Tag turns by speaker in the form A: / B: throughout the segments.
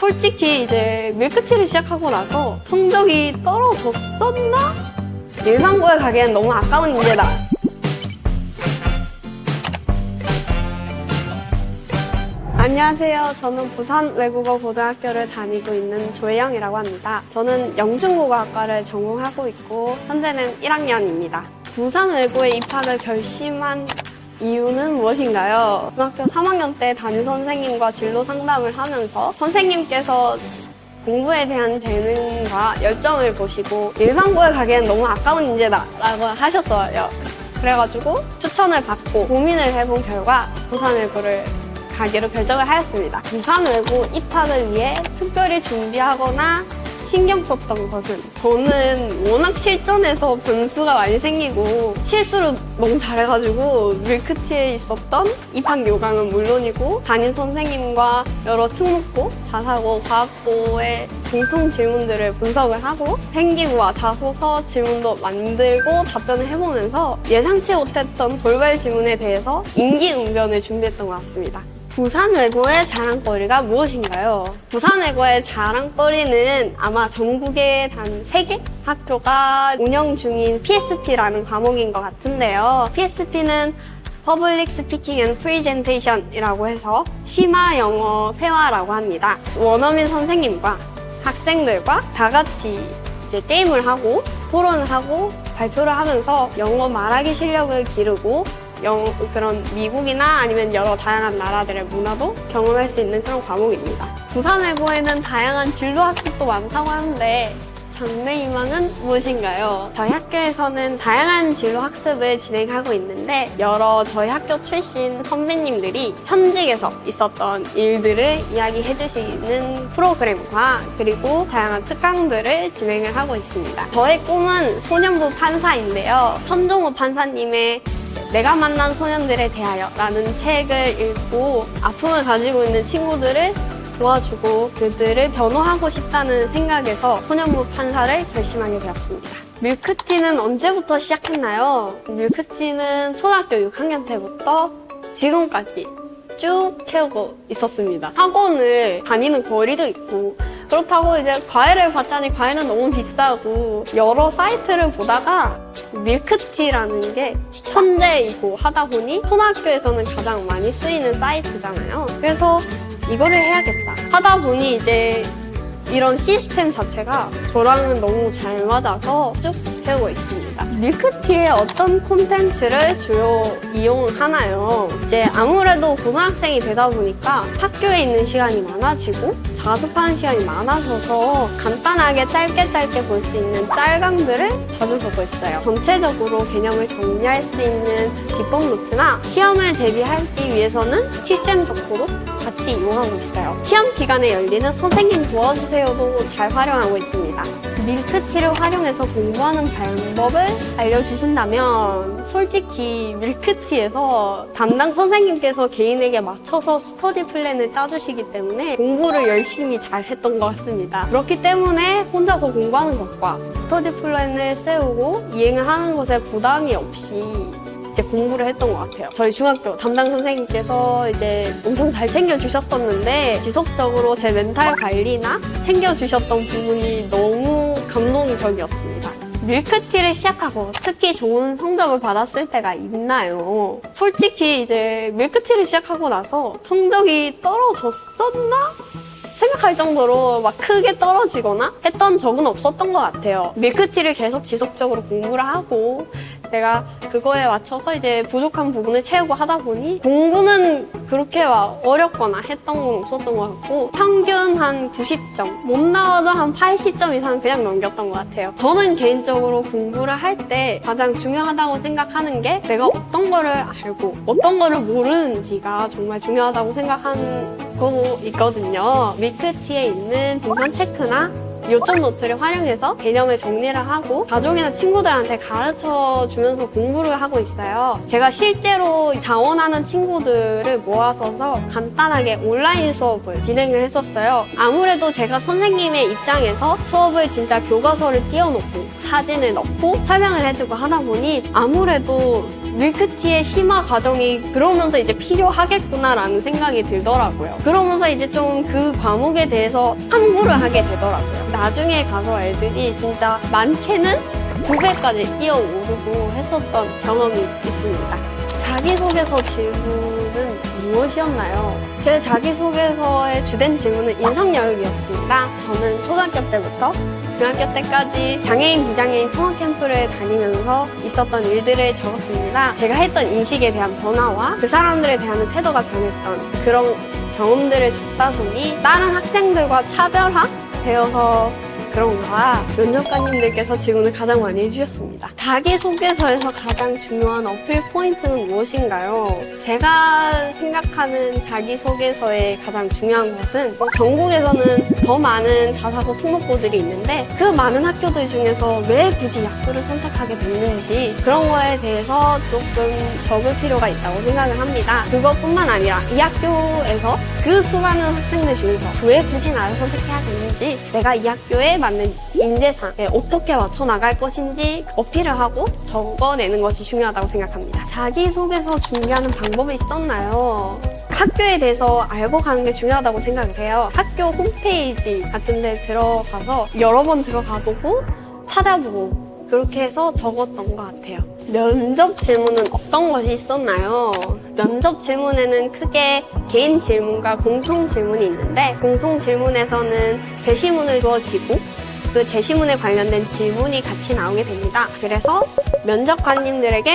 A: 솔직히 이제 밀크티를 시작하고 나서 성적이 떨어졌었나? 일반고에 가기엔 너무 아까운 인재다. 안녕하세요. 저는 부산 외국어 고등학교를 다니고 있는 조혜영이라고 합니다. 저는 영중국어학과를 전공하고 있고 현재는 1학년입니다. 부산 외고에 입학을 결심한 이유는 무엇인가요? 중학교 3학년 때 담임 선생님과 진로 상담을 하면서 선생님께서 공부에 대한 재능과 열정을 보시고 일반고에 가기엔 너무 아까운 인재다 라고 하셨어요. 그래가지고 추천을 받고 고민을 해본 결과 부산 외고를 가기로 결정을 하였습니다. 부산 외고 입학을 위해 특별히 준비하거나 신경 썼던 것은 저는 워낙 실전에서 변수가 많이 생기고 실수를 너무 잘해가지고 밀크티에 있었던 입학 요강은 물론이고 담임 선생님과 여러 특목고, 자사고, 과학고의 공통 질문들을 분석을 하고 생기부와 자소서 질문도 만들고 답변을 해보면서 예상치 못했던 돌발 질문에 대해서 임기응변을 준비했던 것 같습니다. 부산 외고의 자랑거리가 무엇인가요? 부산 외고의 자랑거리는 아마 전국에 단 3개 학교가 운영 중인 PSP라는 과목인 것 같은데요. PSP는 Public Speaking and Presentation 이라고 해서 심화 영어 회화라고 합니다. 원어민 선생님과 학생들과 다 같이 이제 게임을 하고 토론을 하고 발표를 하면서 영어 말하기 실력을 기르고 그런 미국이나 아니면 여러 다양한 나라들의 문화도 경험할 수 있는 그런 과목입니다. 부산 외고에는 다양한 진로 학습도 많다고 하는데 장래희망은 무엇인가요? 저희 학교에서는 다양한 진로 학습을 진행하고 있는데 여러 저희 학교 출신 선배님들이 현직에서 있었던 일들을 이야기해 주시는 프로그램과 그리고 다양한 특강들을 진행을 하고 있습니다. 저의 꿈은 소년부 판사인데요. 선종호 판사님의 내가 만난 소년들에 대하여 라는 책을 읽고 아픔을 가지고 있는 친구들을 도와주고 그들을 변호하고 싶다는 생각에서 소년부 판사를 결심하게 되었습니다. 밀크티는 언제부터 시작했나요? 밀크티는 초등학교 6학년 때부터 지금까지 쭉 해오고 있었습니다. 학원을 다니는 거리도 있고 그렇다고 이제 과외를 받자니 과외는 너무 비싸고 여러 사이트를 보다가 밀크티라는 게 천재이고 하다 보니 초등학교에서는 가장 많이 쓰이는 사이트잖아요. 그래서 이거를 해야겠다 하다 보니 이제 이런 시스템 자체가 저랑은 너무 잘 맞아서 쭉 해오고 있습니다. 밀크티의 어떤 콘텐츠를 주로 이용하나요? 이제 아무래도 고등학생이 되다 보니까 학교에 있는 시간이 많아지고 자습하는 시간이 많아져서 간단하게 짧게 볼 수 있는 짤강들을 자주 보고 있어요. 전체적으로 개념을 정리할 수 있는 기본 노트나 시험을 대비하기 위해서는 시스템 덕후도 같이 이용하고 있어요. 시험 기간에 열리는 선생님 도와주세요도 잘 활용하고 있습니다. 밀크티를 활용해서 공부하는 방법을 알려주신다면 솔직히 밀크티에서 담당 선생님께서 개인에게 맞춰서 스터디 플랜을 짜주시기 때문에 공부를 열심히 잘 했던 것 같습니다. 그렇기 때문에 혼자서 공부하는 것과 스터디 플랜을 세우고 이행을 하는 것에 부담이 없이 이제 공부를 했던 것 같아요. 저희 중학교 담당 선생님께서 이제 엄청 잘 챙겨주셨었는데 지속적으로 제 멘탈 관리나 챙겨주셨던 부분이 너무 감동적이었습니다. 밀크티를 시작하고 특히 좋은 성적을 받았을 때가 있나요? 솔직히 이제 밀크티를 시작하고 나서 성적이 떨어졌었나? 생각할 정도로 막 크게 떨어지거나 했던 적은 없었던 것 같아요. 밀크티를 계속 지속적으로 공부를 하고 내가 그거에 맞춰서 이제 부족한 부분을 채우고 하다 보니 공부는 그렇게 막 어렵거나 했던 건 없었던 것 같고 평균 한 90점, 못 나와도 한 80점 이상 그냥 넘겼던 것 같아요. 저는 개인적으로 공부를 할 때 가장 중요하다고 생각하는 게 내가 어떤 거를 알고 어떤 거를 모르는지가 정말 중요하다고 생각하는 거 있거든요. 밀크티에 있는 동선 체크나 요점 노트를 활용해서 개념을 정리를 하고 가족이나 친구들한테 가르쳐 주면서 공부를 하고 있어요. 제가 실제로 자원하는 친구들을 모아서서 간단하게 온라인 수업을 진행을 했었어요. 아무래도 제가 선생님의 입장에서 수업을 진짜 교과서를 띄워놓고 사진을 넣고 설명을 해주고 하다 보니 아무래도 밀크티의 심화 과정이 그러면서 이제 필요하겠구나라는 생각이 들더라고요. 그러면서 이제 좀 그 과목에 대해서 탐구를 하게 되더라고요. 나중에 가서 애들이 진짜 많게는 2배까지 뛰어오르고 했었던 경험이 있습니다. 자기소개서 질문은 무엇이었나요? 제 자기소개서의 주된 질문은 인성여육이었습니다. 저는 초등학교 때부터 중학교 때까지 장애인, 비장애인 통합 캠프를 다니면서 있었던 일들을 적었습니다. 제가 했던 인식에 대한 변화와 그 사람들에 대한 태도가 변했던 그런 경험들을 적다 보니 다른 학생들과 차별화되어서 그런가 면접관님들께서 질문을 가장 많이 해주셨습니다. 자기소개서에서 가장 중요한 어필 포인트는 무엇인가요? 제가 생각하는 자기소개서의 가장 중요한 것은 전국에서는 더 많은 자사고 특목고들이 있는데 그 많은 학교들 중에서 왜 굳이 약교를 선택하게 됐는지 그런 거에 대해서 조금 적을 필요가 있다고 생각을 합니다. 그것뿐만 아니라 이 학교에서 그 수많은 학생들 중에서 왜 굳이 나를 선택해야 되는지 내가 이 학교에 맞는 인재상에 어떻게 맞춰 나갈 것인지 어필을 하고 적어내는 것이 중요하다고 생각합니다. 자기소개서 준비하는 방법이 있었나요? 학교에 대해서 알고 가는 게 중요하다고 생각을 해요. 학교 홈페이지 같은 데 들어가서 여러 번 들어가보고 찾아보고 그렇게 해서 적었던 것 같아요. 면접 질문은 어떤 것이 있었나요? 면접 질문에는 크게 개인 질문과 공통 질문이 있는데 공통 질문에서는 제시문을 주어지고 그 제시문에 관련된 질문이 같이 나오게 됩니다. 그래서 면접관님들에게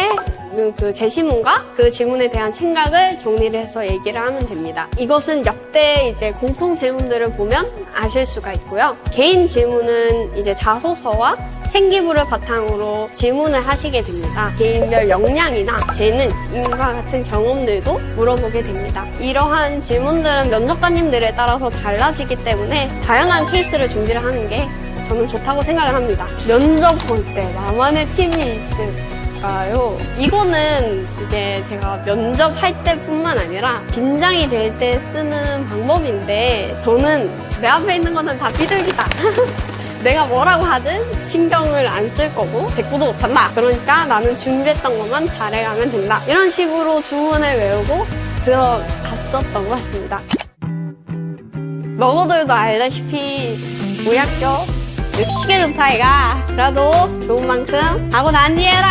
A: 그 제시문과 그 질문에 대한 생각을 정리를 해서 얘기를 하면 됩니다. 이것은 역대 이제 공통 질문들을 보면 아실 수가 있고요. 개인 질문은 이제 자소서와 생기부를 바탕으로 질문을 하시게 됩니다. 개인별 역량이나 재능, 인과 같은 경험들도 물어보게 됩니다. 이러한 질문들은 면접관님들에 따라서 달라지기 때문에 다양한 케이스를 준비를 하는 게 저는 좋다고 생각을 합니다. 면접 볼 때 나만의 팁이 있을까요? 이거는 이제 제가 면접할 때뿐만 아니라 긴장이 될 때 쓰는 방법인데 저는 내 앞에 있는 거는 다 비둘기다. 내가 뭐라고 하든 신경을 안 쓸 거고 대꾸도 못한다. 그러니까 나는 준비했던 것만 잘해가면 된다. 이런 식으로 주문을 외우고 들어갔었던 것 같습니다. 너희들도 알다시피 우리 학교 시계 좋다 이가. 그래도 좋은 만큼 하고 난리해라.